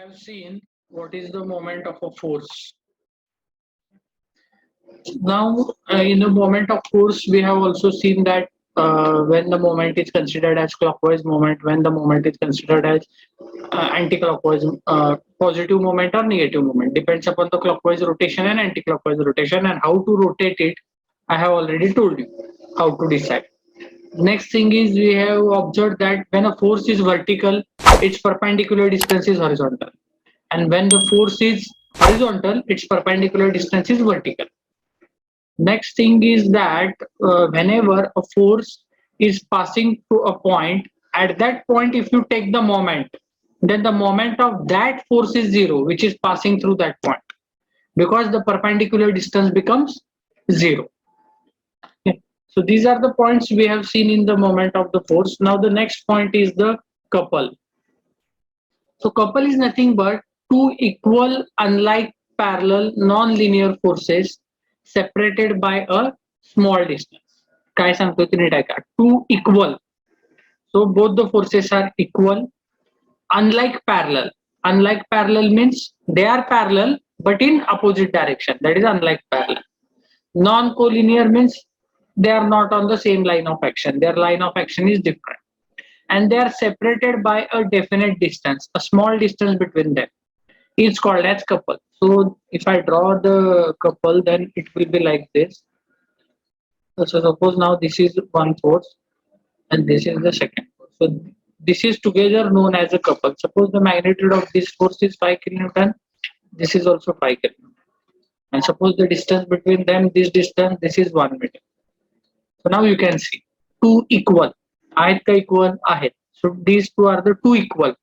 have seen what is the moment of a force. Now, in the moment of force, we have also seen that when the moment is considered as clockwise moment, when the moment is considered as anti-clockwise positive moment or negative moment, depends upon the clockwise rotation and anti-clockwise rotation, and how to rotate it. I have already told you how to decide. Next thing is we have observed that when a force is vertical, its perpendicular distance is horizontal, and when the force is horizontal, its perpendicular distance is vertical. Next thing is that whenever a force is passing through a point, at that point, if you take the moment, then the moment of that force is zero, which is passing through that point, because the perpendicular distance becomes zero. Okay. So these are the points we have seen in the moment of the force. Now the next point is the couple. So couple is nothing but two equal, unlike parallel, non-linear forces separated by a small distance. काय सांगतो ते NEET ऐका. Two equal. So both the forces are equal, unlike parallel. Unlike parallel means they are parallel but in opposite direction. That is unlike parallel. Non-collinear means they are not on the same line of action. Their line of action is different. And they are separated by a definite distance, a small distance between them. It's called as couple. So if I draw the couple, then it will be like this. So suppose now this is one force and this is the second force. So this is together known as a couple. Suppose the magnitude of this force is 5 kilonewton. This is also 5 kilonewton. And suppose the distance between them, this distance, this is 1 meter. So now you can see two equal. आहेत का equal आहेत. So these two are the two equal,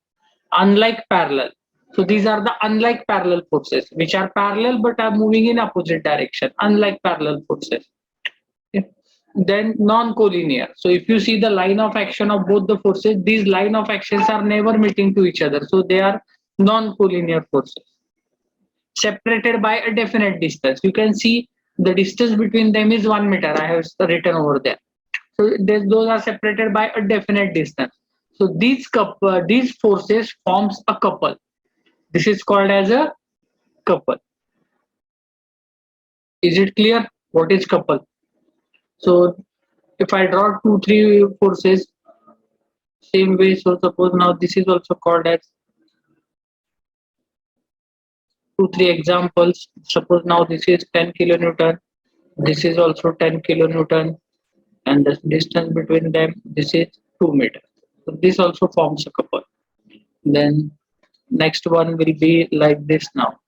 unlike parallel. So these are the unlike parallel forces, which are parallel but are moving in opposite direction, unlike parallel forces. Okay. Then non-collinear. So if you see the line of action of both the forces, these line of actions are never meeting to each other. So they are non-collinear forces, separated by a definite distance. You can see the distance between them is 1 meter. I have written over there. So those are separated by a definite distance. So these forces forms a couple. This is called as a couple. Is it clear what is couple? So if I draw 2, 3 forces, same way. So suppose now this is also called as 2, 3 examples. Suppose now this is 10 kilonewton. This is also 10 kilonewton. And the distance between them, this is 2 meters. So this also forms a couple. Then next one will be like this now.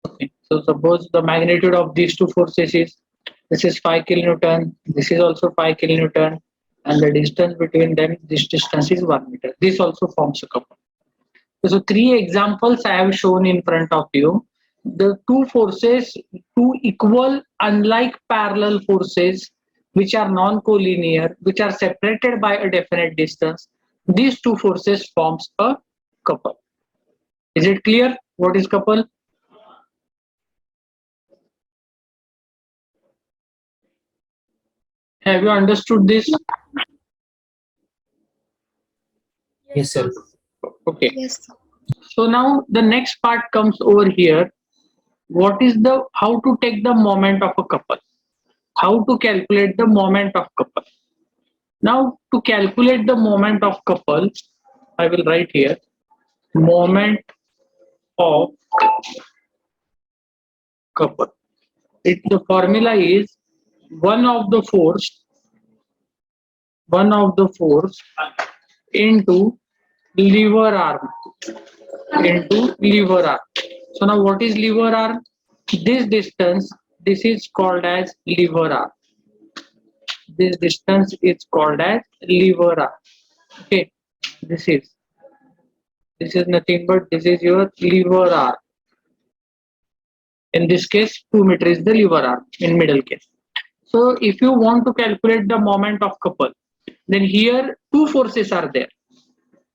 Okay. So suppose the magnitude of these two forces is, this is 5 kilonewton, this is also 5 kilonewton, and the distance between them, this distance is 1 meter. This also forms a couple. So 3 examples I have shown in front of you. The two forces, two equal, unlike parallel forces, which are non-collinear, which are separated by a definite distance. These two forces forms a couple. Is it clear what is couple? Have you understood this? Yes, sir. Okay. Yes. So now the next part comes over here. What is the, how to take the moment of a couple? How to calculate the moment of couple? Now to calculate the moment of couple, I will write here moment of couple. The formula is one of the force into lever arm So now what is lever arm? This distance, this is called as lever arm. This distance is called as lever arm. Okay, this is nothing but this is your lever arm. In this case, 2 meter is the lever arm in middle case. So if you want to calculate the moment of couple, then here two forces are there.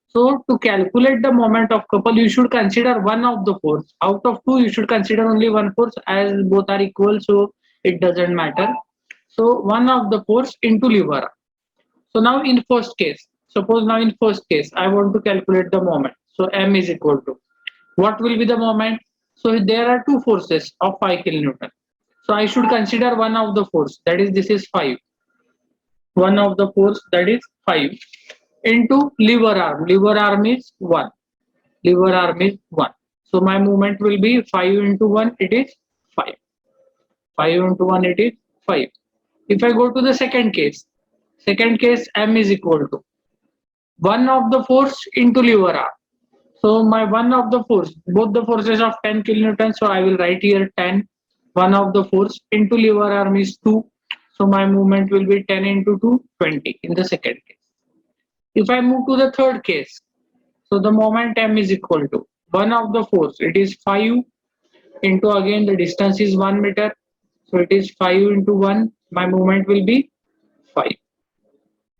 So to calculate the moment of couple, you should consider one of the force. Out of two, you should consider only one force, as both are equal, so it doesn't matter. So one of the force into lever arm. So now in first case, suppose now in first case, I want to calculate the moment. So M is equal to, what will be the moment? So there are two forces of 5 kilonewton. So I should consider one of the force, that is this is 5. One of the force, that is 5, into lever arm. Lever arm is 1. Lever arm is 1. So my movement will be 5 into 1, it is 5. 5 into 1, it is 5. If I go to the second case M is equal to 1 of the force into lever arm. So my one of the force, both the forces of 10 kilonewton. So I will write here 10. One of the force into lever arm is 2. So my movement will be 10 into 2, 20 in the second case. If I move to the third case, so the moment M is equal to one of the force, it is 5 into, again the distance is 1 meter. So it is 5 into 1. My movement will be 5.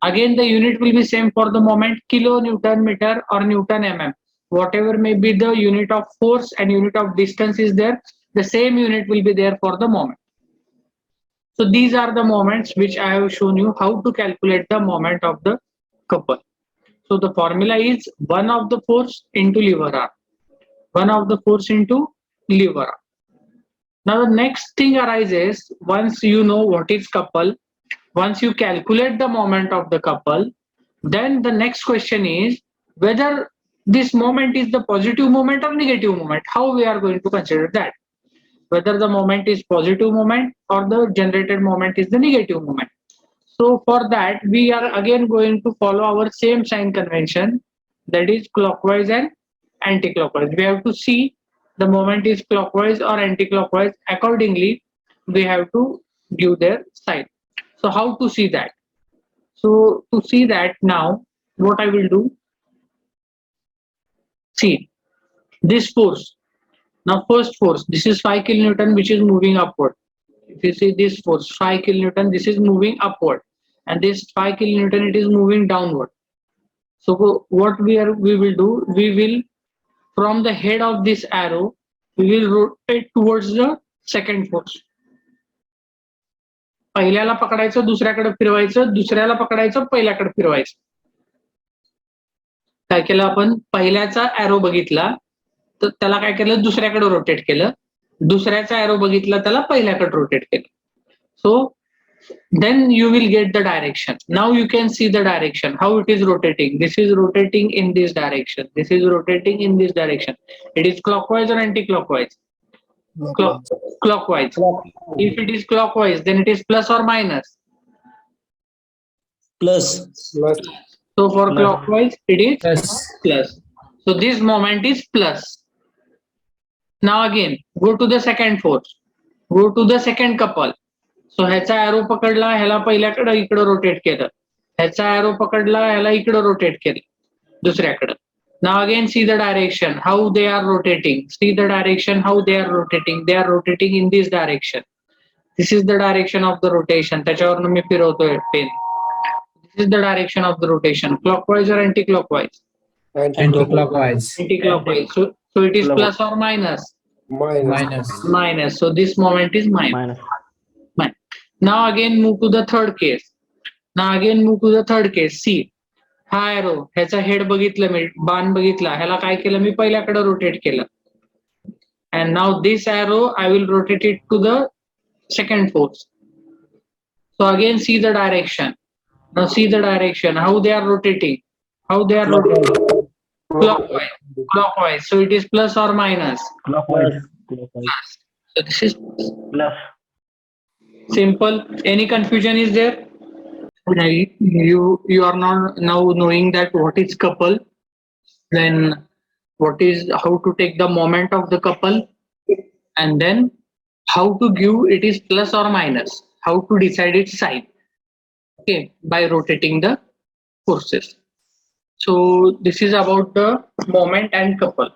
Again the unit will be same for the moment, kilonewton meter or Newton mm. Whatever may be the unit of force and unit of distance is there, the same unit will be there for the moment. So these are the moments which I have shown you how to calculate the moment of the couple. So the formula is 1 of the force into lever arm. 1 of the force into lever arm. Now the next thing arises, once you know what is couple, once you calculate the moment of the couple, then the next question is whether this moment is the positive moment or negative moment. How we are going to consider that? Whether the moment is positive moment or the generated moment is the negative moment. So for that, we are again going to follow our same sign convention, that is clockwise and anti-clockwise. We have to see the moment is clockwise or anti-clockwise. Accordingly, we have to give their sign. So how to see that? So to see that, now what I will do, see this force. Now first force, this is 5 kilonewton which is moving upward. If you see this force 5 kilonewton, this is moving upward, and this 5 kilonewton, it is moving downward. So what we will do, we will, from the head of this arrow, we will rotate towards the second force. पहिल्याला पकडायचं, दुसऱ्याकडे फिरवायचं, दुसऱ्याला पकडायचं, पहिल्याकडे फिरवायचं. काय केलं आपण, पहिल्याचा arrow बघितला तर त्याला काय केलं, दुसऱ्याकडे रोटेट केलं. दुसऱ्याचा एरो बघितला त्याला पहिल्याकडे रोटेट केलं. सो then you will get the direction. Now you can see the direction, how it is rotating. This is rotating in this direction. This is rotating in this direction. It is clockwise or anti-clockwise? Clockwise. If it is clockwise, then it is plus or minus? Plus. So for clockwise, it is plus. So this moment is plus. Now again, go to the second force. Go to the second couple. सो ह्याचा arrow पकडला, ह्याला पहिल्याकडे इकडे rotate केलं. ह्याचा arrow पकडला, ह्याला इकडे rotate केलं दुसऱ्याकडे. Now again see the direction, how they are rotating. See the direction, how they are rotating. They are rotating in this direction. This is the direction of the rotation. त्याच्यावरून मी फिरवतोय pen. This is the direction of the rotation. Clockwise or anti clockwise? Anti clockwise. Anti clockwise. So it is plus or minus? Minus. So this moment is minus. Now again move to the third case. See, हा arrow, ह्याचा head बघितलं मी, बाण बघितला, ह्याला काय केलं मी, पहिल्याकडे rotate केलं. And now this arrow I will rotate it to the second force. So again see the direction. Now see the direction, how they are rotating. Clockwise. So it is plus or minus? Clockwise. So this is Plus. simple. Any confusion is there? You are not now knowing that what is couple, then what is, how to take the moment of the couple, and then how to give it is plus or minus, how to decide its sign, okay, by rotating the forces. So this is about the moment and couple.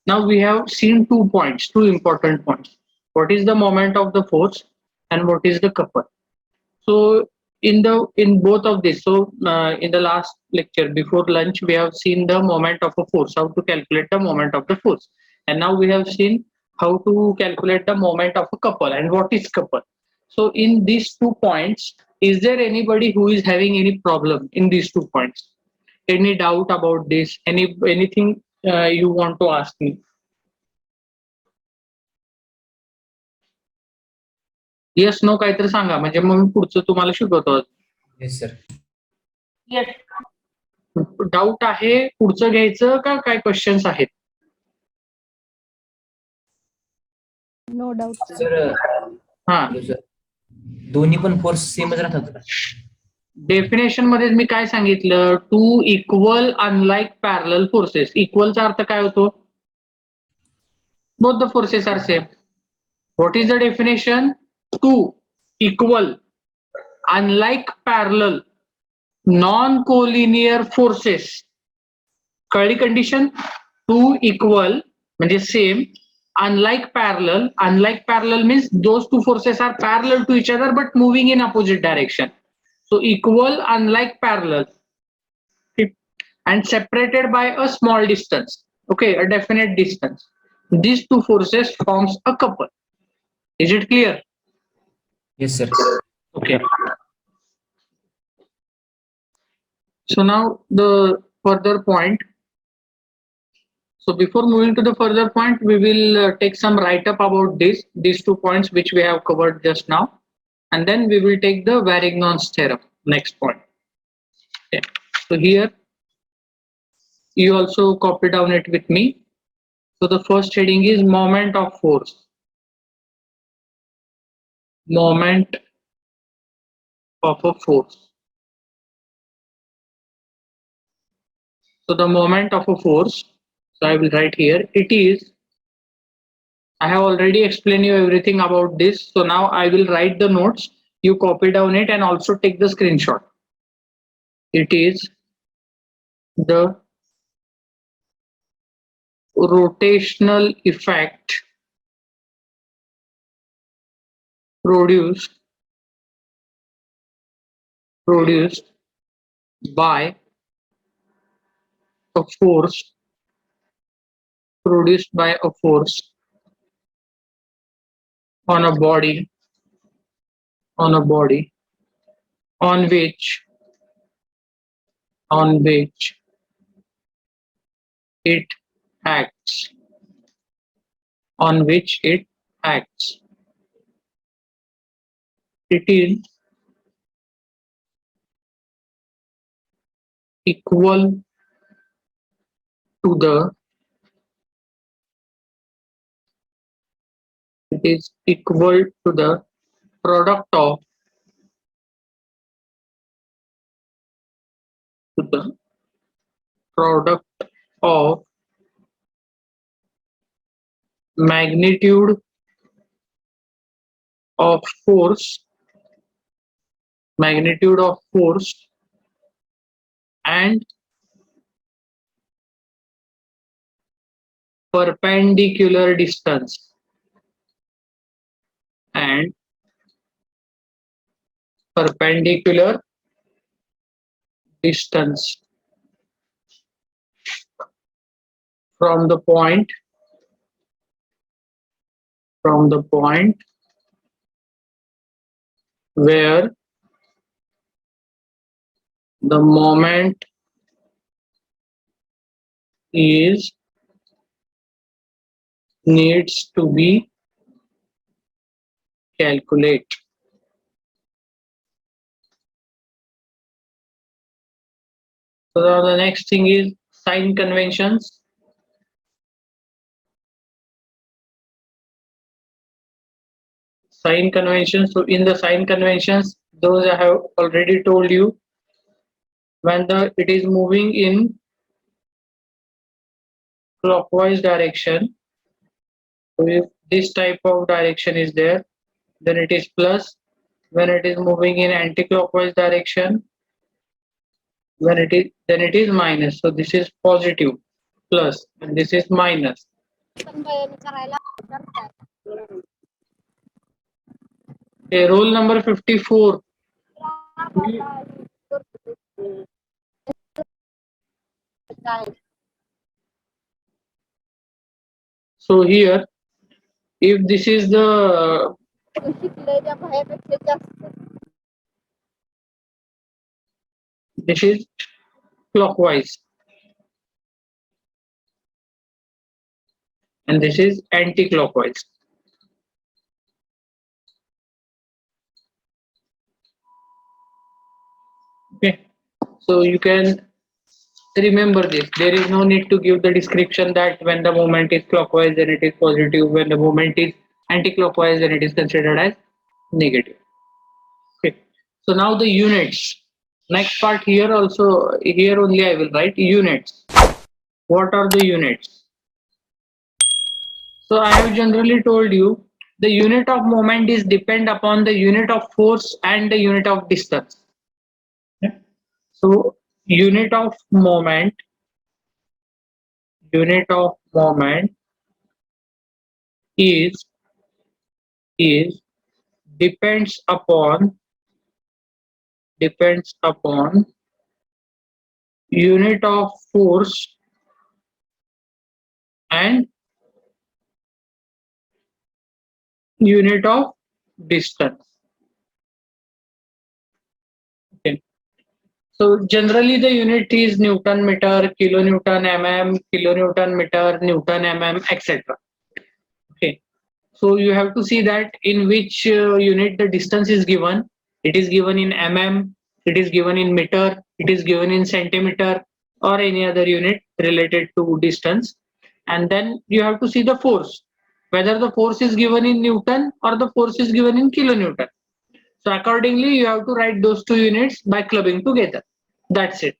Now we have seen 2 points, 2 important points. What is the moment of the force and what is the couple? So in both of this, so in the last lecture before lunch, we have seen the moment of a force, how to calculate the moment of the force, and now we have seen how to calculate the moment of a couple and what is couple. So in these 2 points, is there anybody who is having any problem in these 2 points? Any doubt about this? Anything you want to ask me? Yes no काहीतरी सांगा म्हणजे मग मी पुढचं तुम्हाला शिकवतो. Yes, sir. Doubt आहे पुढचं घ्यायचं का काय क्वेश्चन्स आहेत? नो डाऊट Sir, हा sir. दोन्ही पण फोर्स सेमच राहतात का? डेफिनेशन मध्ये मी काय सांगितलं, two equal unlike parallel forces. इक्वलचा अर्थ काय होतो? Both the forces are same. What is the definition? Two equal unlike parallel non collinear forces. कळली कंडिशन? टू इक्वल म्हणजे same, unlike parallel means those two forces are parallel to each other but moving in opposite direction. So equal, unlike parallel, and separated by a small distance, okay, a definite distance. These two forces forms a couple. Is it clear? Yes, sir. Okay. So now the further point. So before moving to the further point, we will take some write-up about these 2 points which we have covered just now, and then we will take the Varignon's theorem, next point. Okay. So here, you also copy down it with me. So the first heading is moment of force. Moment of a force. So the moment of a force, so I will write here, it is, I have already explained you everything about this. So now I will write the notes. You copy down it and also take the screenshot. It is the rotational effect produced by a force on a body on which it acts it is equal to the product of magnitude of force and perpendicular distance from the point where the moment needs to be calculated. So now the next thing is sign conventions. So in the sign conventions, those I have already told you. When it is moving in clockwise direction, so if this type of direction is there, then it is plus. When it is moving in anti-clockwise direction, then it is minus. So this is positive, plus, and this is minus. Okay, roll number 54. So here, if this is the this is clockwise. and this is anti-clockwise. Okay, so you can remember this. There is no need to give the description that when the moment is clockwise then it is positive, when the moment is anti-clockwise then it is considered as negative. Okay, so now the units. Next part here also, here only I will write units. What are the units? So I have generally told you the unit of moment is depend upon the unit of force and the unit of distance. Yeah. So unit of moment is depends upon unit of force and unit of distance. Okay. So generally the unit is Newton meter, kilonewton mm, kilonewton meter, Newton mm, etc. Okay. So you have to see that in which unit the distance is given. It is given in mm, it is given in meter, it is given in centimeter, or any other unit related to distance. And then you have to see the force, whether the force is given in Newton or the force is given in kilonewton. So accordingly, you have to write those two units by clubbing together. That's it.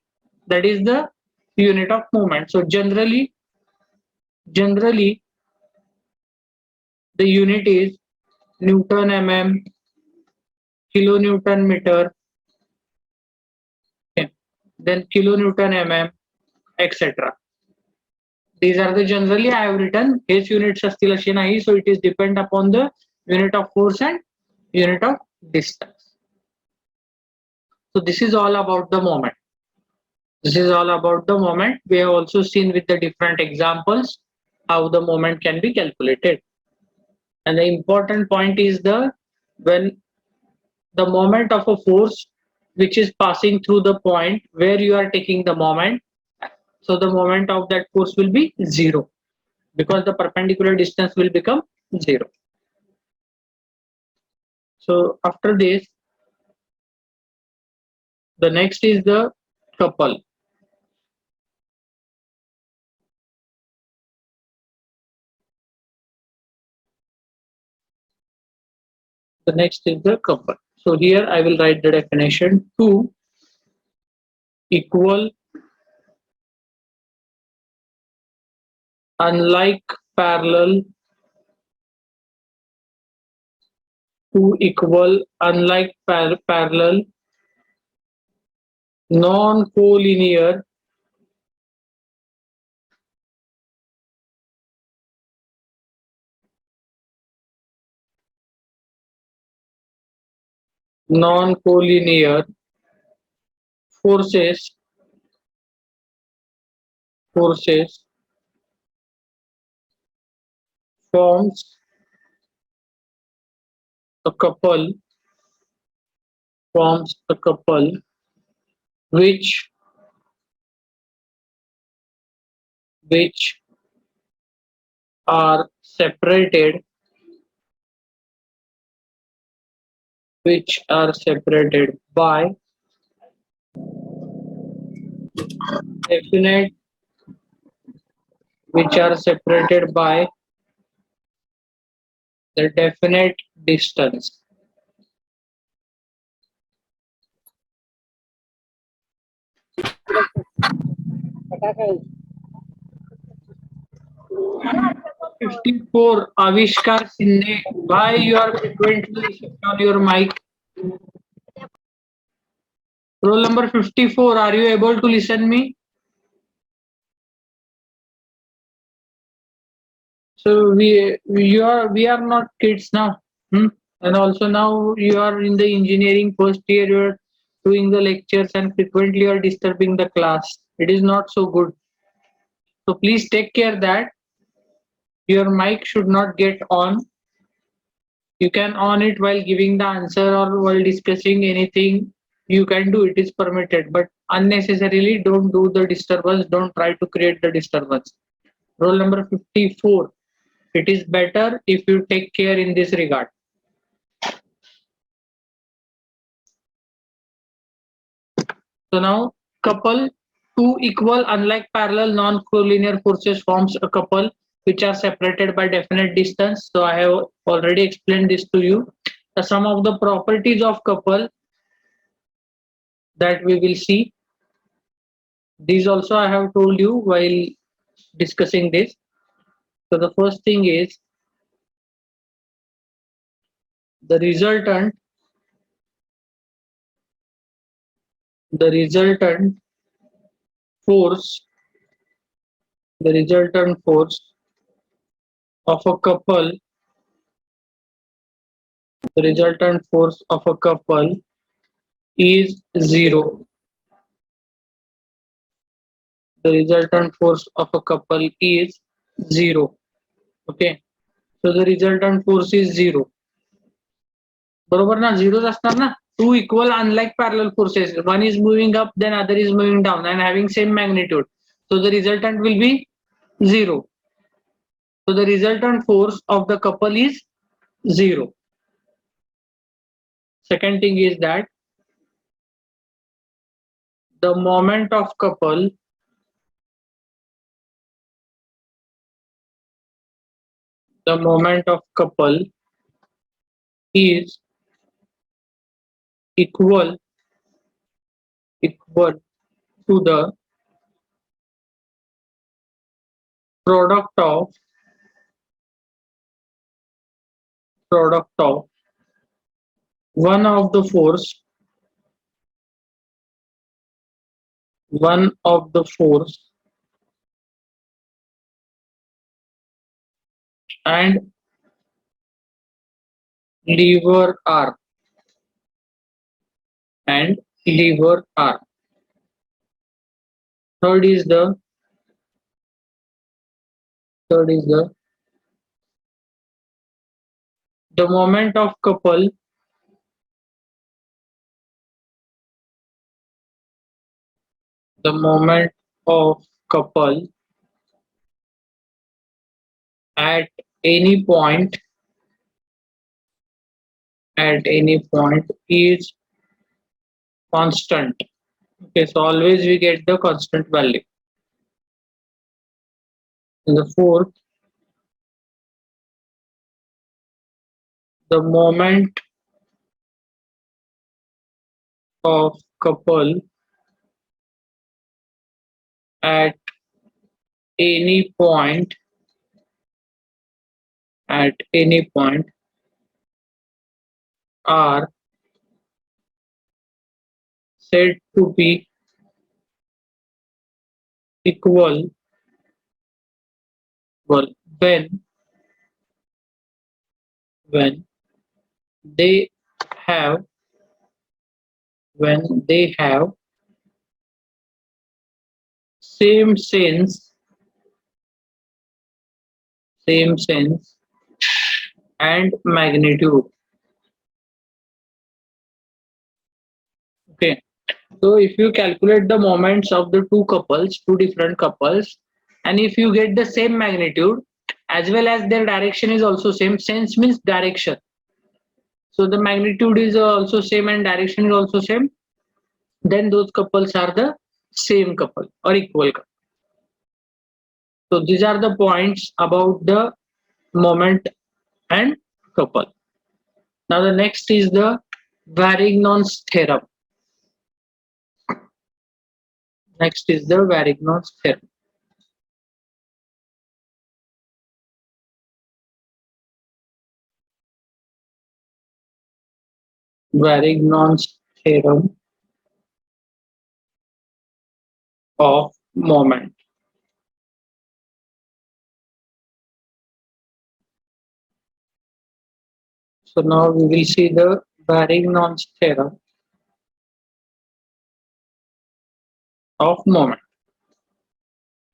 That is the unit of movement. So generally the unit is Newton mm, kilonewton meter, okay, then kilonewton mm, etc. These are the generally I have written H units असतील असे नाही. So it is depend upon the unit of force and unit of distance. So this is all about the moment. This is all about the moment. We have also seen with the different examples how the moment can be calculated. And the important point is when the moment of a force which is passing through the point where you are taking the moment, so the moment of that force will be zero because the perpendicular distance will become zero. So after this, the next is the couple. The next is the couple. So here I will write the definition: two equal unlike parallel parallel non-collinear forces forms a couple which are separated by definite the definite distance. '54 Avishkar Sinde, why you are frequently on your mic? Roll number 54, are you able to listen me? So we are not kids now. And also now you are in the engineering first year, you are doing the lectures and frequently you are disturbing the class. It is not so good. So please take care that your mic should not get on. You can on it while giving the answer or while discussing anything. You can do, it is permitted, but unnecessarily don't do the disturbance. Don't try to create the disturbance. Roll number 54. It is better if you take care in this regard. So now couple, two equal unlike parallel non-collinear forces forms a couple which are separated by definite distance. So I have already explained this to you. Some of the properties of couple that we will see. These also I have told you while discussing this. So the first thing is the resultant force the resultant force of a couple the resultant force of a couple is zero. The resultant force of a couple is zero. Okay, so the resultant force is zero. बरोबर ना, झिरोच असणार ना. Two equal unlike parallel forces, one is moving up then other is moving down and having same magnitude, so the resultant will be zero. So the resultant force of the couple is zero. Second thing is that the moment of couple is equal to the product of one of the force and lever R. Third is the moment of couple at any point is constant. Okay, so always we get the constant value. And the fourth, the moment of couple at any point are said to be equal when they have same sense and magnitude. Okay, so if you calculate the moments of the two different couples, and if you get the same magnitude as well as their direction is also same, sense means direction, so the magnitude is also same and direction is also same, then those couples are the same couple or equal couple. So these are the points about the moment and couple. Now the next is the Varignon's theorem. Varignon's theorem of moment. So now we will see the Varignon's theorem of moment.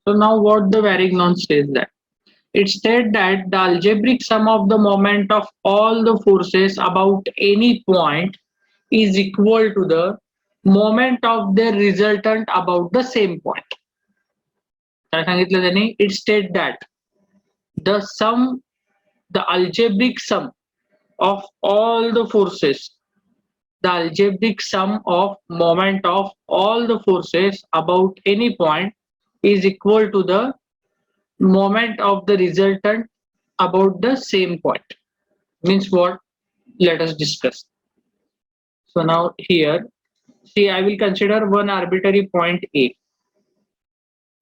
So now what the Varignon says that it states that the algebraic sum of the moment of all the forces about any point is equal to the moment of their resultant about the same point. काय सांगितलं त्यांनी? It states that the sum the algebraic sum of all the forces, the algebraic sum of moment of all the forces about any point is equal to the moment of the resultant about the same point. Means what? Let us discuss. So now here, see, I will consider one arbitrary point A.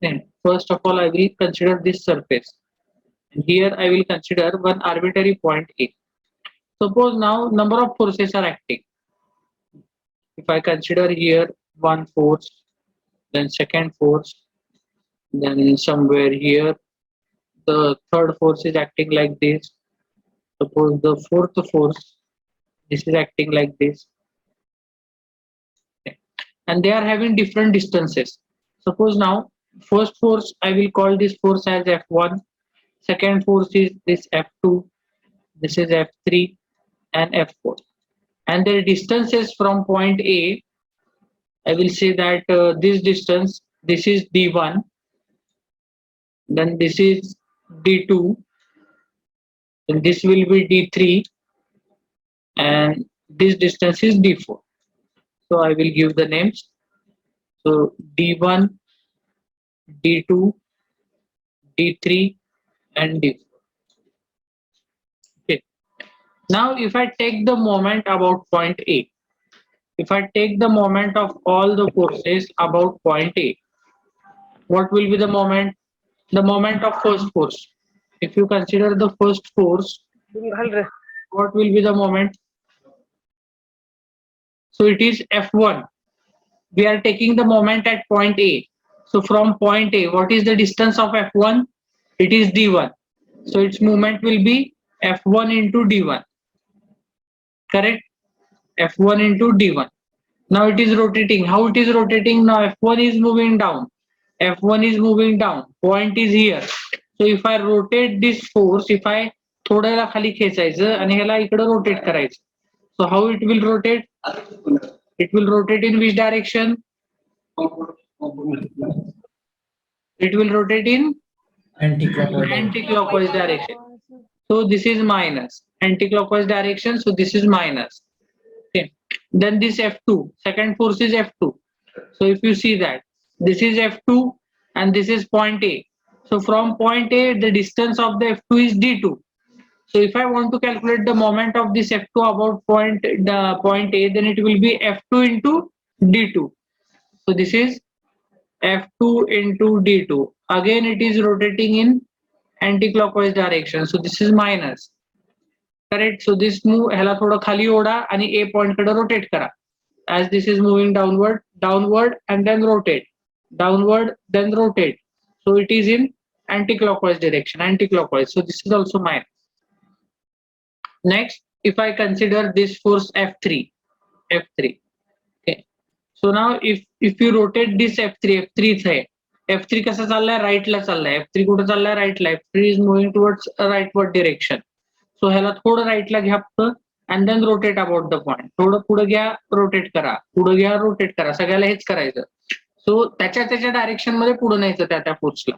Then first of all, I will consider this surface. And here I will consider one arbitrary point A. Suppose now number of forces are acting. If I consider here one force, then second force, then somewhere here the third force is acting like this. Suppose the fourth force, this is acting like this. Okay. And they are having different distances. Suppose now first force, I will call this force as F1. Second force is this F2. This is F3 and F4. And their distances from point A, I will say that this distance, this is D1, then this is D2, and this will be D3, and this distance is D4. So I will give the names. So D1, D2, D3, and D4. Okay. Now if I take the moment about point A, if I take the moment of all the forces about point A, what will be the moment? The moment of first force. If you consider the first force, what will be the moment? So it is F1. We are taking the moment at point A. So from point A, what is the distance of F1? It is D1. So its movement will be F1 into D1. Correct? F1 into D1. Now it is rotating. How it is rotating? Now F1 is moving down. F1 is moving down. Point is here. So if I rotate this force, if I थोडं याला खाली खेचायचं आणि ह्याला इकडे rotate करायचं. So how it will rotate? It will rotate in which direction? It will rotate in anti-clockwise direction. So this is minus. Anti-clockwise direction. So this is minus. Okay. Then this F2. Second force is F2. So if you see that this is F2 and this is point A. So from point A, the distance of the F2 is D2. So if I want to calculate the moment of this F2 about point A, then it will be F2 into D2. So this is F2 into D2. Again, it is rotating in anti-clockwise direction. So this is minus. Correct. So this move ह्याला थोडं खाली ओढा आणि A point कडे rotate करा. As this is moving downward, downward and then rotate, downward, then rotate. So it is in anti-clockwise direction, anti-clockwise. So this is also minus. Next, if I consider this force F3, F3. Okay. So now if you rotate this F3, F3 is है. F3 कसा चाललाय? Right ला चाललाय. F3 कुठे चाललाय? Right La. F3 is moving towards rightward direction. So ह्याला थोडं right ला घ्या फक्त and then rotate about the point. थोडं पुढे घ्या, rotate करा. पुढे घ्या, rotate करा. सगळ्याला हेच करायचं. So त्याच्या डायरेक्शन मध्ये पुढे न्यायचं त्या फोर्सला.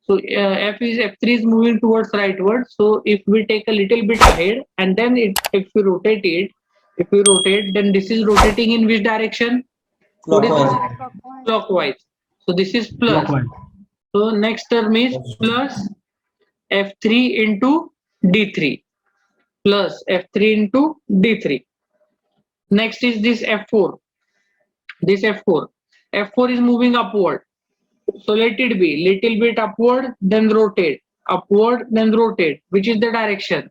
So F3 is moving towards rightward. So if we take a little bit ahead and then if we rotate it, then this is rotating in which direction? Clockwise. So this is plus. So next term is plus F3 into D3. Plus F3 into D3. Next is this F4. This F4. F4 is moving upward. So let it be little bit upward, then rotate. Upward, then rotate. Which is the direction?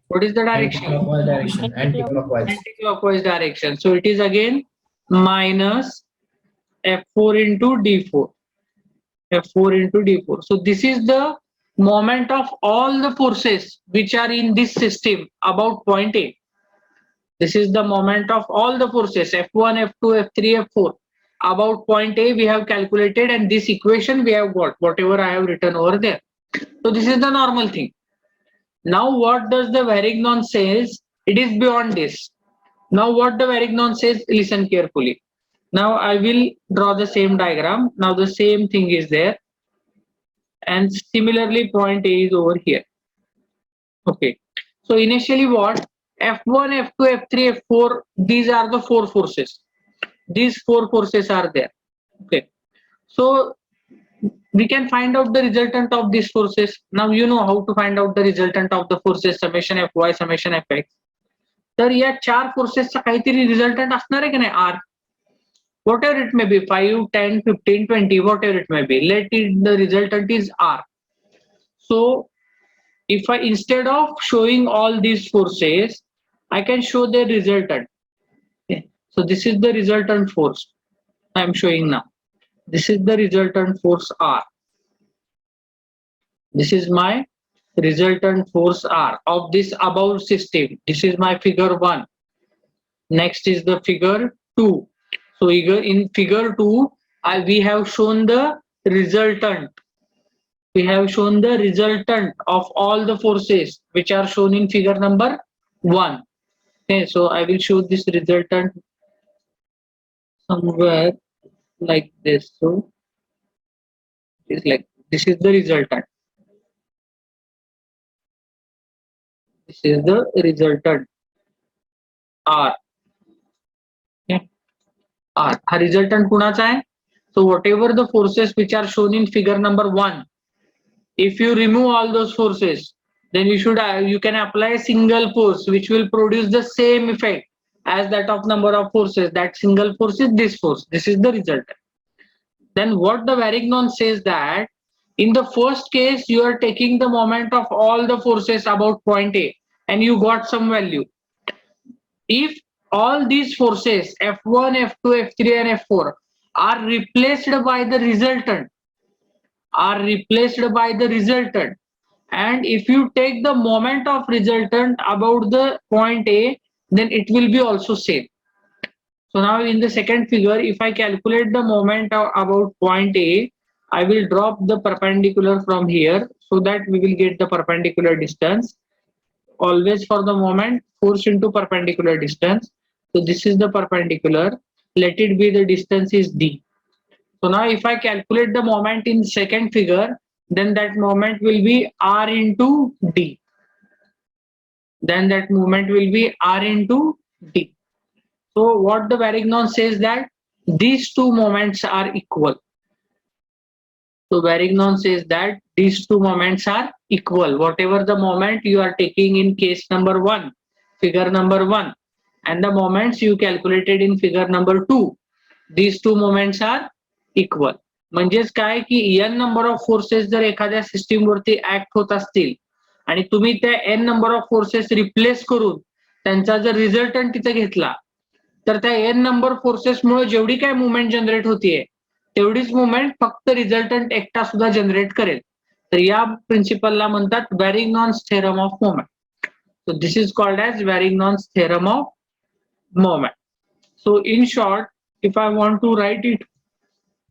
What is the direction? Anti-clockwise direction. Anti-clockwise. Anti-clockwise direction. So it is again minus F4 into D4. F4 into D4. So this is the moment of all the forces which are in this system about point A. This is the moment of all the forces F1, F2, F3, F4 about point A we have calculated, and this equation we have got whatever I have written over there. So this is the normal thing. Now what does the Varignon says? It is beyond this. Now what the Varignon says, listen carefully. Now I will draw the same diagram. Now the same thing is there, and similarly point A is over here. Okay. So initially what? F1, F2, F3, F4, these are the four forces. These four forces are there. Okay. So we can find out the resultant of these forces. Now you know how to find out the resultant of the forces summation Fy, summation Fx. तर या चार फोर्सेसचा काहीतरी resultant असणार आहे की नाही are whatever it may be 5 10 15 20 whatever it may be let it the resultant is r. So if I instead of showing all these forces I can show the resultant. Okay. So this is the resultant force I am showing now. This is the resultant force r. This is my resultant force r of this above system. This is my figure 1. Next is the figure 2. So in figure 2 we have shown the resultant. We have shown the resultant of all the forces which are shown in figure number 1. Okay, so I will show this resultant somewhere like this. So it's like this is the resultant. This is the resultant R. Okay. R. हा resultant कुणाचा आहे? So whatever the forces which are shown in figure number 1, if you remove all those forces, then you can apply a single force which will produce the same effect as that of number of forces. That single force is this force. This is the resultant. Then what the Varignon says that in the first case you are taking the moment of all the forces about point A and you got some value. If all these forces F1, F2, F3 and F4 are replaced by the resultant, and if you take the moment of resultant about the point A, then it will be also same. So now in the second figure, if I calculate the moment about point A, I will drop the perpendicular from here so that we will get the perpendicular distance. Always for the moment, force into perpendicular distance. So this is the perpendicular. Let it be the distance is d. So now if I calculate the moment in second figure, then that moment will be r into d. Then that moment will be r into d. So what the Varignon says that these two moments are equal. So Varignon says that these two moments are equal. Whatever the moment you are taking in case number 1, figure number 1, and the moments you calculated in figure number 2, these two moments are equal. म्हणजेच काय की n number of forces जर एखाद्या system वरती act होत असतील आणि तुम्ही त्या n number of forces replace करून त्यांचा जर रिझल्टंट तिथे घेतला तर त्या n नंबर फोर्सेस मुळे जेवढी काय मुवमेंट जनरेट होतीये तेवढीच मुवमेंट फक्त रिझल्टंट एकटा सुद्धा जनरेट करेल. तर या प्रिन्सिपलला म्हणतात Varignon's theorem of moment. So this is called as Varignon's theorem of moment. So in short, if I want to write it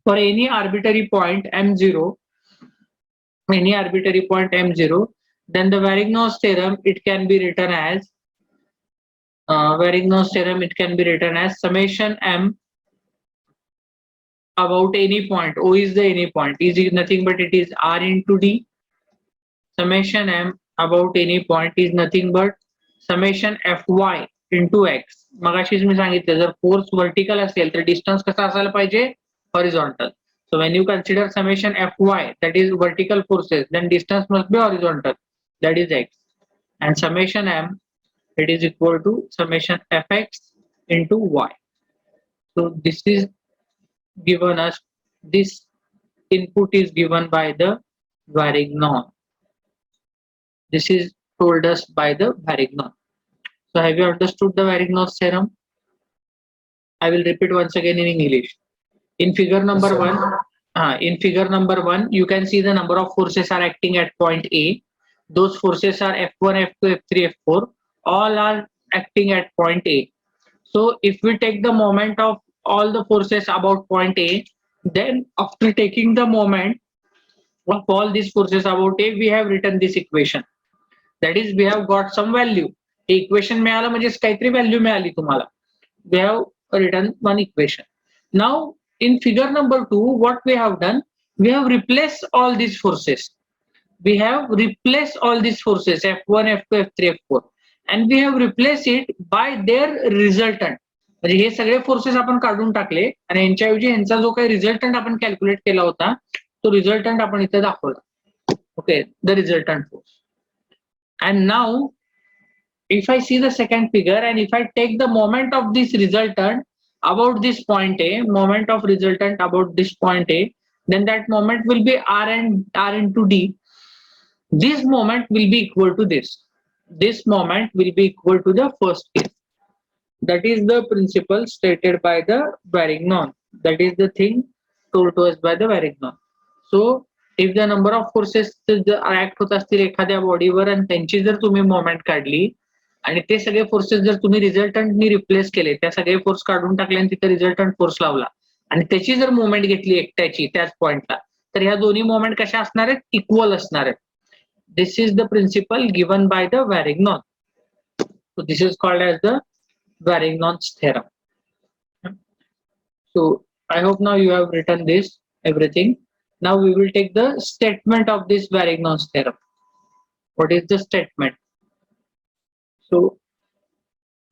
for any arbitrary point m0, then the Varignon's theorem it can be written as summation m about any point. O is the any point. Is nothing but it is r into d. Summation m about any point is nothing but summation fy into x. मगाशीच मी सांगितलं जर force vertical असेल तर distance कसा असायला पाहिजे horizontal. So when you consider summation fy, that is vertical forces, then distance must be horizontal, that is x, and summation m it is equal to summation fx into y. So this is given us, this input is given by the Varignon. This is told us by the Varignon. So have you understood the Varignon's theorem? I will repeat once again in English. In figure number Yes, 1, you can see the number of forces are acting at point A. Those forces are F1, F2, F3, F4. All are acting at point A. So if we take the moment of all the forces about point A, then after taking the moment of all these forces about A, we have written this equation. That is, we have got some value. Equation मिळालं म्हणजे काहीतरी value मिळाली तुम्हाला. We have written one equation. Now in figure number 2, what we have done, we have replaced all these forces. we have replaced all these forces F1, F2, F3, F4 and we have replaced it by their resultant. म्हणजे हे सगळे forces आपण काढून टाकले आणि यांच्याऐवजी यांचा जो काही resultant आपण कॅल्क्युलेट केला होता तो रिझल्टंट आपण इथे दाखवला. Okay, the resultant force. And now if I see the second figure and if I take the moment of this resultant about this point A, moment of resultant about this point A, then that moment will be R and R into D. This moment will be equal to this. This moment will be equal to the first case. That is the principle stated by the Varignon. That is the thing told to us by the Varignon. So if the number of forces act होत असतील एखाद्या बॉडीवर आणि त्यांची जर तुम्ही moment काढली आणि ते सगळे फोर्सेस जर तुम्ही रिझल्टंटनी रिप्लेस केले, त्या सगळे फोर्स काढून टाकले आणि तिथे रिझल्टंट फोर्स लावला आणि त्याची जर मुवमेंट घेतली एकट्याची त्याच पॉइंटला, तर ह्या दोन्ही मोमेंट कशा असणार आहेत? इक्वल असणार आहेत. This is the principle given by the Varignon. So this is called as the Varignon's theorem. So I hope now you have written this everything. Now we will take the statement of this Varignon's theorem. What is the statement? So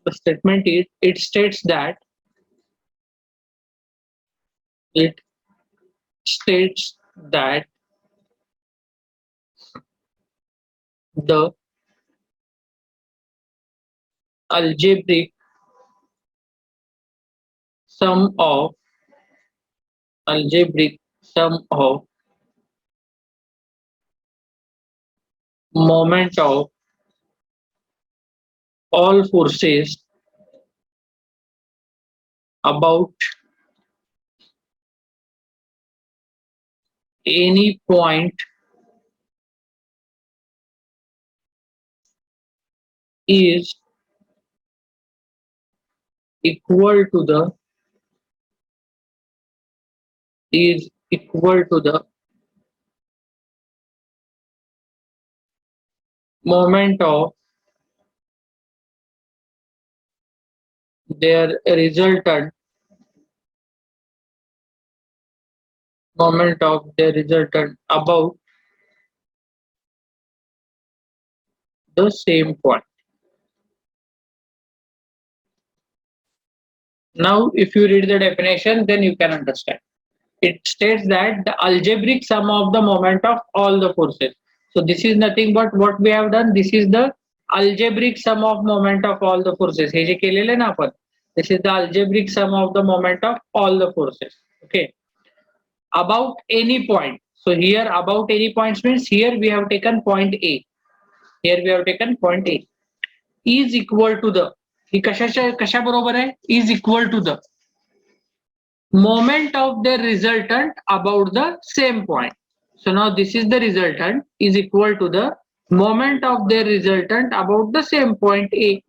the statement is, it states that the algebraic sum of moment of all forces about any point is equal to the moment of their resultant about the same point. Now if you read the definition, then you can understand. It states that the algebraic sum of the moment of all the forces. So this is nothing but what we have done. This is the algebraic sum of moment of all the forces. हे जे केलेले ना आपण, this is the algebraic sum of the moment of all the forces. Okay. About any point. So here about any points means here we have taken point A. Here we have taken point A. Is equal to the, ही कशा बरोबर आहे? Is equal to the moment of the resultant about the same point. So now this is the resultant is equal to the moment of the resultant about the same point A.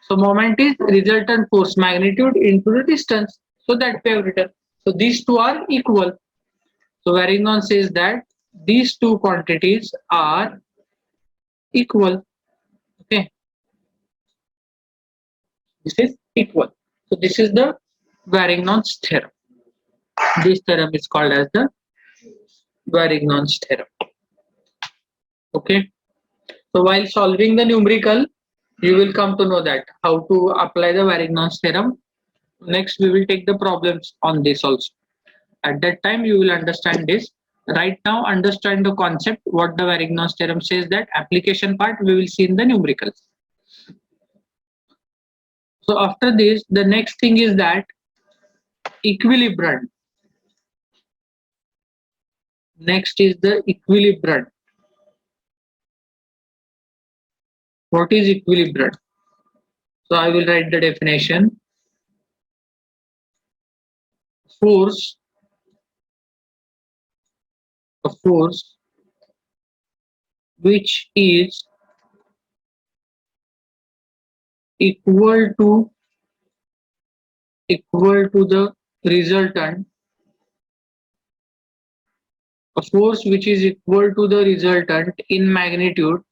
So moment is resultant force magnitude into the distance. So that we have written. So these two are equal. So Varignon says that these two quantities are equal. Okay. This is equal. So this is the Varignon's theorem. This theorem is called as the Varignon's theorem. Okay. So while solving the numerical, you will come to know that how to apply the Varignon's theorem. Next, we will take the problems on this also. At that time, you will understand this. Right now, understand the concept, what the Varignon's theorem says. That application part we will see in the numericals. So after this, the next thing is that equilibrant. Next is the equilibrant. What is equilibrant? So I will write the definition. A force which is equal to the resultant. A force which is equal to the resultant in magnitude,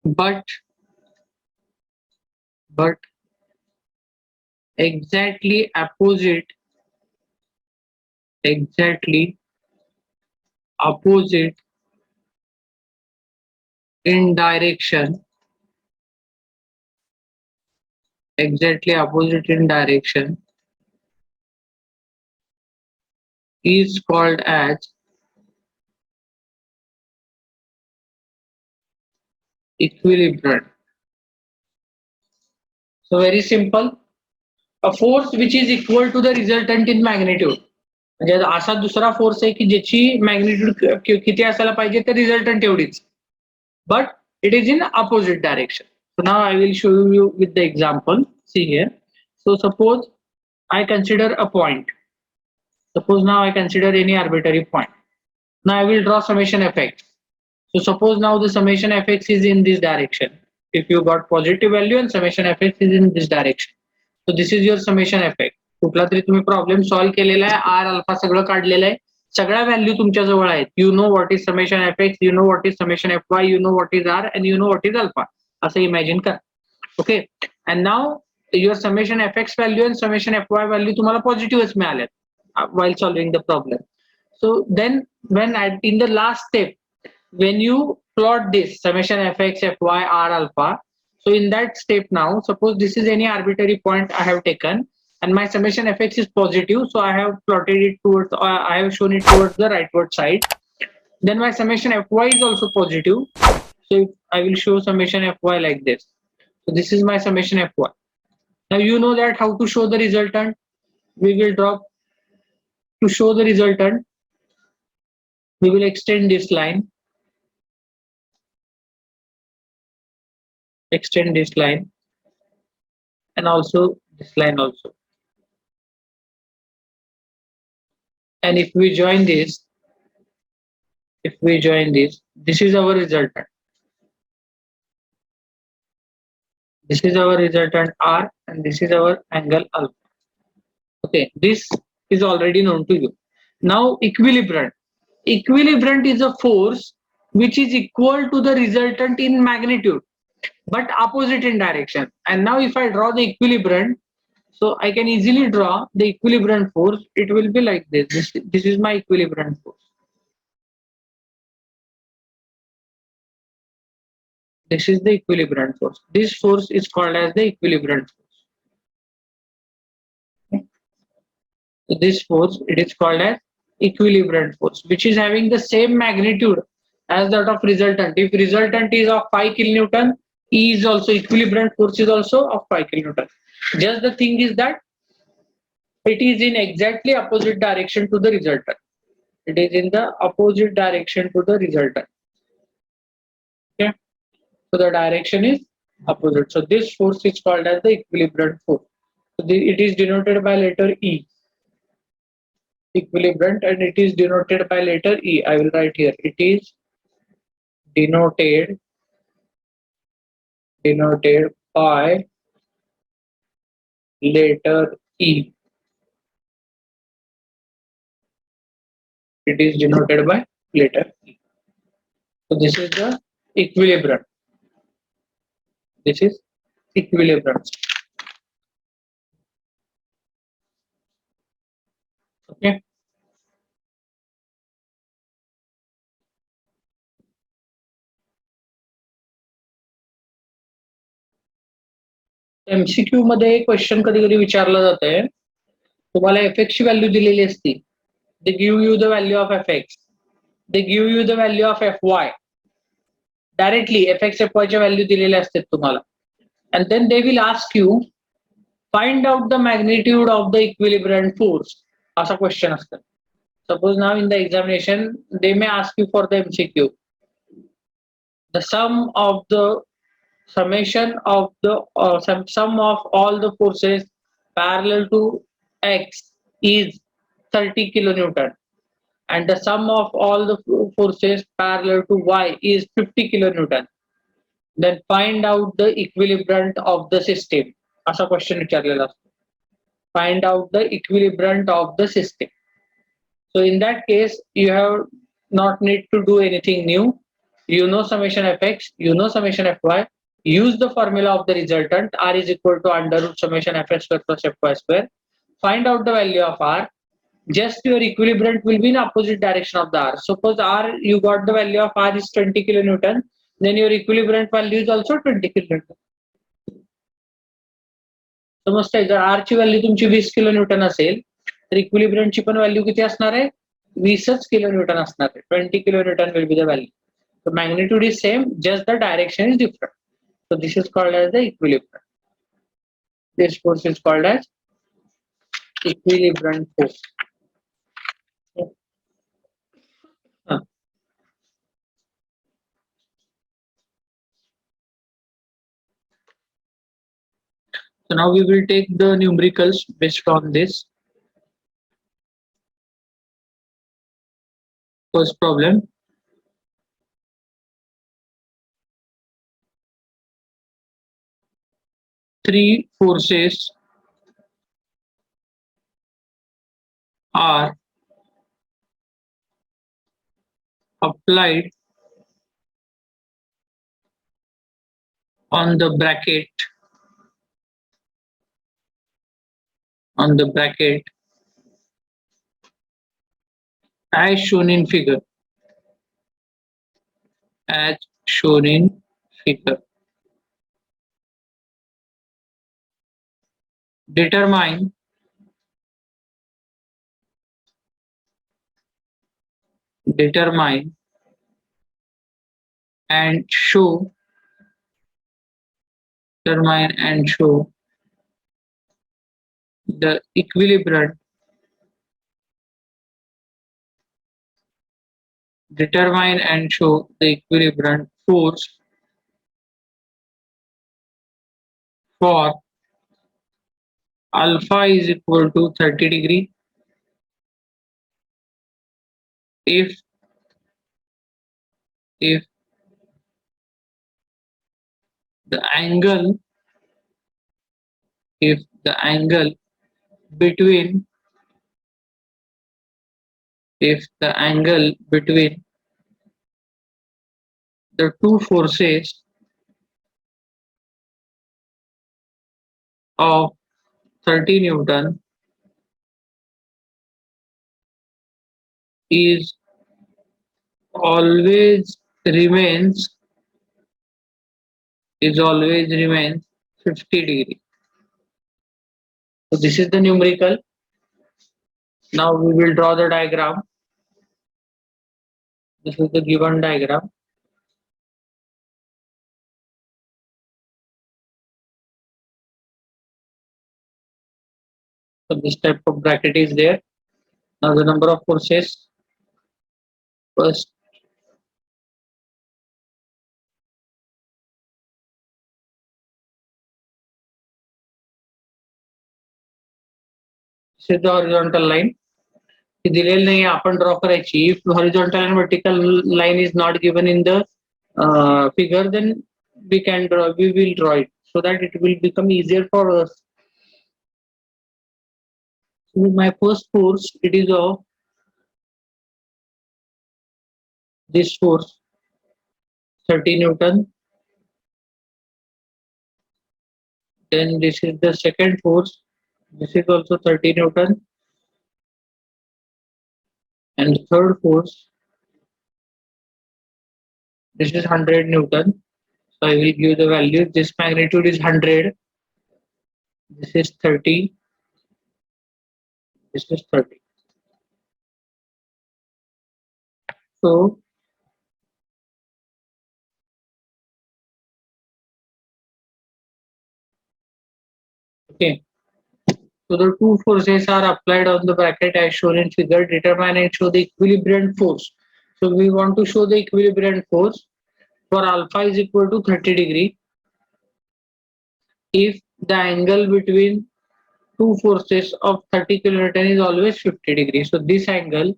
but exactly opposite exactly opposite in direction, exactly opposite in direction is called as equilibrium. So very simple. A force which is equal to the resultant in magnitude. म्हणजे असा दुसरा force आहे की ज्याची magnitude किती असायला पाहिजे तर रिझल्टंट एवढीच, but it is in opposite direction. So now I will show you with the example. See here. So suppose I consider a point. Suppose now I consider any arbitrary point. Now I will draw summation fx. So suppose now the summation fx is in this direction. If you got positive value and summation fx is in this direction. So this is your summation fx. कुठला तरी तुम्ही problem solve केलेला आहे, R alpha सगळं काढलेलं आहे, सगळ्या value तुमच्या जवळ आहेत. You know what is summation F X, you know what is summation F Y, you know what is R and you know what is alpha, असं इमॅजिन करा. Okay, and now your summation F X value and summation F Y value तुम्हाला पॉझिटिव्हच मिळाल्यात while solving the problem. So then when in the last step, when you plot this summation fx, fy, r, alpha, so in that step now, suppose this is any arbitrary point I have taken and my summation fx is positive, so I have plotted it towards, I have shown it towards the rightward side. Then my summation fy is also positive, so I will show summation fy like this. So this is my summation fy. Now you know that how to show the resultant. We will drop to show the resultant. We will extend this line, extend this line, and also this line also. And if we join this, this is our resultant. This is our resultant R, and this is our angle alpha. Okay, this is already known to you. Now equilibrium. Equilibrium is a force which is equal to the resultant in magnitude but opposite in direction. And now if I draw the equilibrium, so I can easily draw the equilibrium force. It will be like this. This is my equilibrium force. This is the equilibrium force. This force is called as the equilibrium force. Okay. So this force, it is called as equilibrium force, which is having the same magnitude as that of resultant. If resultant is of 5 kilonewton, E is also equilibrium force is also of 5 kilonewton. Just the thing is that it is in exactly opposite direction to the resultant. It is in the opposite direction to the resultant. Okay, so the direction is opposite. So this force is called as the equilibrium force. So it is denoted by letter E. Equilibrium, and it is denoted by letter E. I will write here. It is denoted by letter E. It is denoted by letter E. So this is the equilibrium. This is equilibrium. Okay. MCQ मध्ये question कधी कधी विचारलं जातंय, तुम्हाला fx ची value दिलेली असती. They give you the value of fx. They give you the value of fy. Directly fx fy च्या व्हॅल्यू दिलेल्या असतात तुम्हाला. And then they will ask you, find out the magnitude of the equilibrium force. असा question असतं. Suppose now in the examination they may ask you for the MCQ. The sum of the summation of the sum of all the forces parallel to x is 30 kilonewton, and the sum of all the forces parallel to y is 50 kilonewton. Then find out the equilibrium of the system. असा question विचारलेला असतो. Find out the equilibrium of the system. So in that case you have not need to do anything new. You know summation fx, you know summation fy. Use the formula of the resultant. R is equal to under root summation fx square plus fy square. Find out the value of R. just your equilibrium will be in opposite direction of the R. Suppose R, you got the value of R is 20 kilonewton, then your equilibrium value is also 20 kilonewton. समजतंय जर R ची value तुमची 20 kilonewton असेल तर equilibrium ची पण value किती असणार आहे 20च किलोन्यूटन असणार आहे 20 kilonewton will be the value. The magnitude is same, just the direction is different. So this is called as the equilibrium. This force is called as equilibrium force. So now we will take the numericals based on this. First problem. Three forces are applied on the bracket as shown in figure. As shown in figure. Determine and show the equilibrium force for alpha is equal to 30 degree if the angle between the two forces of 30 Newton is always remains 50 degree. So this is the numerical. Now we will draw the diagram. This is the given diagram. So this type of bracket is there. Now the number of forces. First, this is the horizontal line. दिलेली नाही आपण draw करायची. If horizontal and vertical line is not given in the figure, then we will draw it so that it will become easier for us. So my first force, it is of this force 30 Newton. Then this is the second force. This is also 30 Newton. And the third force, this is 100 Newton. So I will give the value. This magnitude is 100. This is 30. This is 30. So okay. So the two forces are applied on the bracket as shown in figure. Determine and show the equilibrium force. So we want to show the equilibrium force for alpha is equal to 30 degree. If the angle between two forces of 30 kilonewton is always 50 degree. So this angle,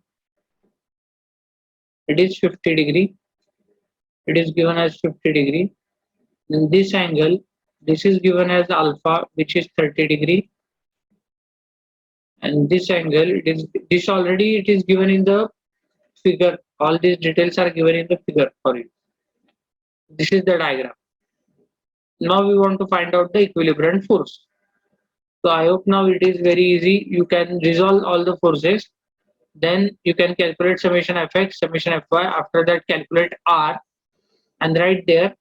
it is 50 degree. It is given as 50 degree. Then this angle, this is given as alpha, which is 30 degree. And this angle, it is given in the figure. All these details are given in the figure for you. This is the diagram. Now we want to find out the equilibrium force. So I hope now it is very easy. You can resolve all the forces. Then you can calculate summation fx, summation fy. After that, calculate r, and right there,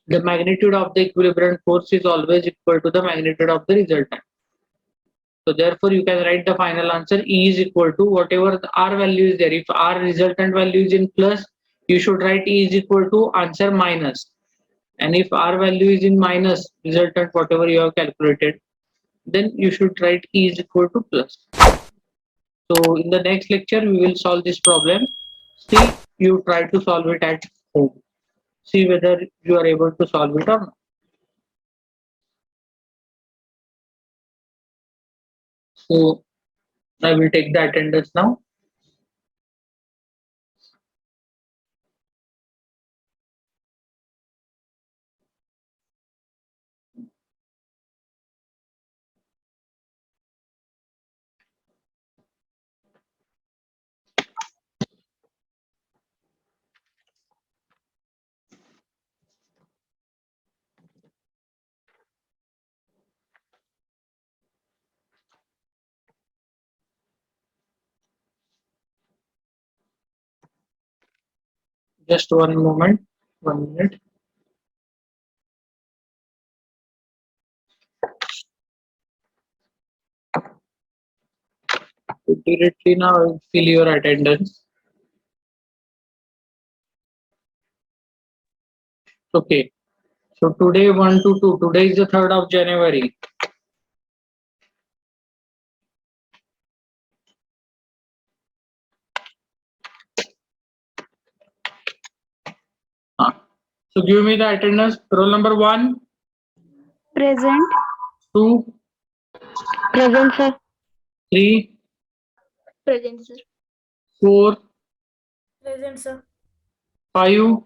the magnitude of the equilibrium force is always equal to the magnitude of the resultant. So therefore, you can write the final answer E is equal to whatever the R value is there. If R resultant value is in plus, you should write E is equal to answer minus. And if R value is in minus, resultant whatever you have calculated, then you should write E is equal to plus. So in the next lecture, we will solve this problem. See, you try to solve it at home. See whether you are able to solve it or not. So I will take the attendance now. Just one moment, 1 minute. Directly now I will fill your attendance. Okay. So today 1 to 2. Today is the 3rd of January. So give me the attendance. Roll number 1, Present. 2, Present, sir. 3, Present, sir. 4, Present, sir. 5,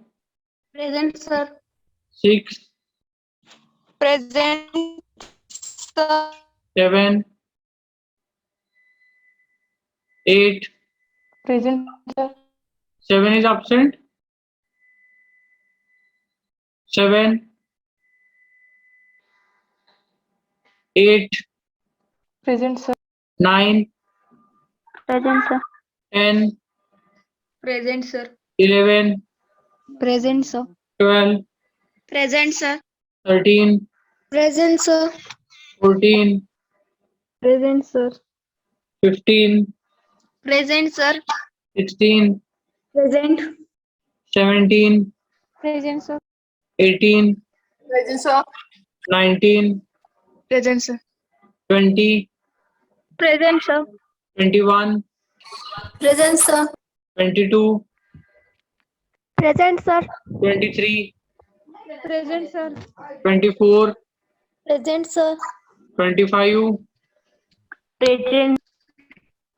Present, sir. 6, Present, sir. 7, 8. Present, sir. 7 is absent. 7, 8, Present, sir. 9, Present, sir. 10, Present, sir. 11, Present, sir. 12, Present, sir. 13, Present, sir. 14, Present, sir. 15, Present, sir. 16, Present. 17, Present, sir. 18, Present, sir. 19, Present, sir. 20, Present, sir. 21, Present, sir. 22, Present, sir. 23, Present, sir. 24, Present, sir. 25, Present.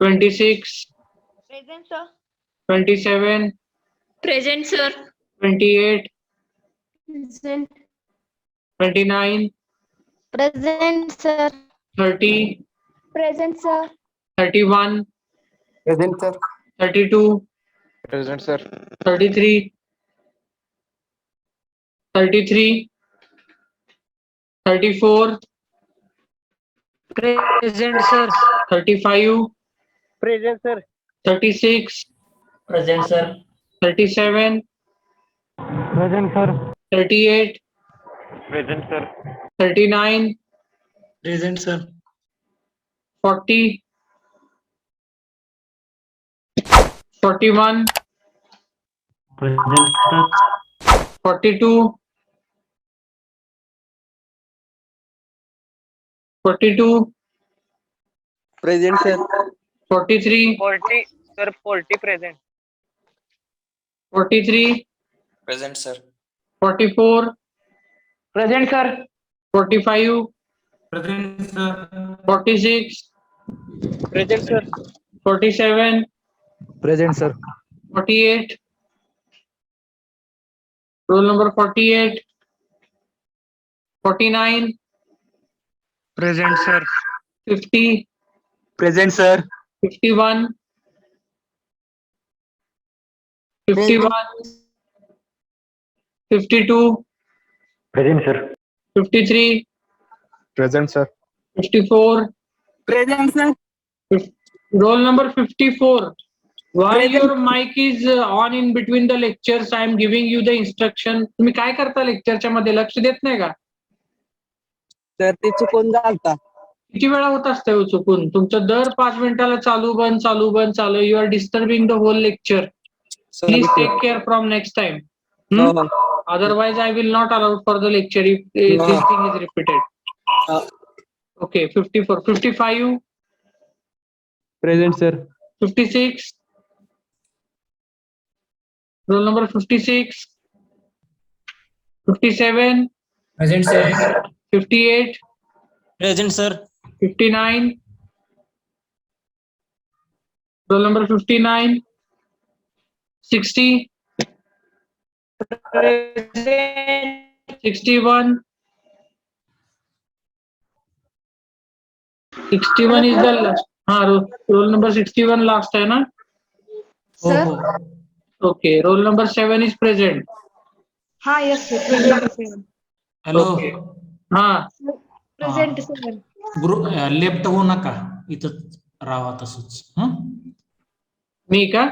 26, Present, sir. 27, Present, sir. 28, Present. 29, Present, sir. 30, Present, sir. 31, Present, sir. 32, Present, sir. 33, 33, 34, Present, sir. 35, Present, sir. 36, Present, sir. 37, Present, sir. 38, Present, sir. 39, Present, sir. 40, 41, Present, sir. 42, 42, Present, sir. 43, 40, sir. 40 present. 43, Present, sir. 44, Present, sir. 45, Present, sir. 46, Present, sir. 47, Present, sir. 48, roll number 48, 49, Present, sir. 50, Present, sir. 51, 51, 52, Present, sir. 53, Present, sir. 54, Present, sir. Roll number 54. Why Present. your mic is on in between the lectures? I am giving you the instruction. तुम्ही काय करता लेक्चरच्या मध्ये लक्ष देत नाही का? तर ते चुकून झालता. किती वेळा होत असतं हो चुकून? तुमचं दर 5 मिनिटाला चालू बंद चालू बंद चालू. You are disturbing the whole lecture. Please take care from next time. हो, Hmm? Otherwise, I will not allow for the lecture if this thing is repeated. हो. Okay, 54. 55, Present, sir. 56. Roll number 56. 57, Present, sir. 58, Present, sir. 59. Roll number 59. 60, 61. 61 is the last. Roll number 61 last है ना? Sir. Okay, roll number 7 is present. हाँ yes sir. Present sir. Hello Okay. हाँ, Present sir. Group left होऊ नका इथं राहा तसंच हं? मी का?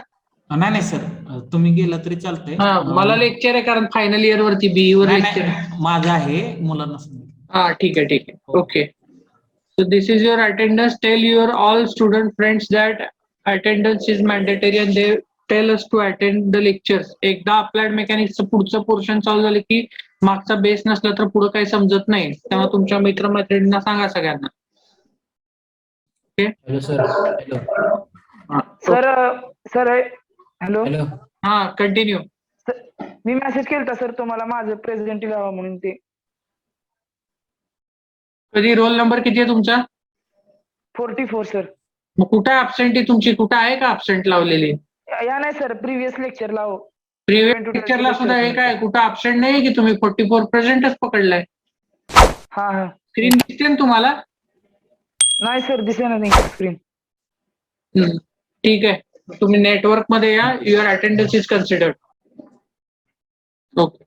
नाही नाही सर तुम्ही गेला तरी चालतंय हा, मला लेक्चर आहे कारण फायनल इयर वरती बीई वर नाही, लेक्चर आहे. नाही, माझं आहे मुलांना सांगितलं. हा ठीक आहे ठीक आहे. Okay. So this is your attendance. Tell your all student friends that attendance is mandatory and they tell us to attend the lectures. एकदा अप्लाइड मेकॅनिक्सचं पुढचं पोर्शन चालू झालं की मागचा बेस नसला तर पुढे काही समजत नाही. तेव्हा तुमच्या मित्रमैत्रिणींना सांगा सगळ्यांना. Hello sir. हॅलो. हा. Sir hello. हॅलो. हा कंटिन्यू. मी मेसेज केलता सर तुम्हाला माझं प्रेझेंट लावा म्हणून ते कधी रोल नंबर किती आहे तुमचा? 44 सर. मग कुठे ऍबसेंट आहे तुमची? कुठं आहे का ऍबसेंट लावलेली? या नाही सर प्रिव्हियस लेक्चर लाव. प्रिव्हियस लेक्चरला सुद्धा हे काय कुठं ऍबसेंट नाही की तुम्ही 44 प्रेझेंटच पकडलाय? हा हा. स्क्रीन दिसते ना तुम्हाला? नाही सर दिसेना नाही स्क्रीन. ठीक आहे. तुम्ही नेटवर्क मध्ये या. Your attendance is considered. Okay.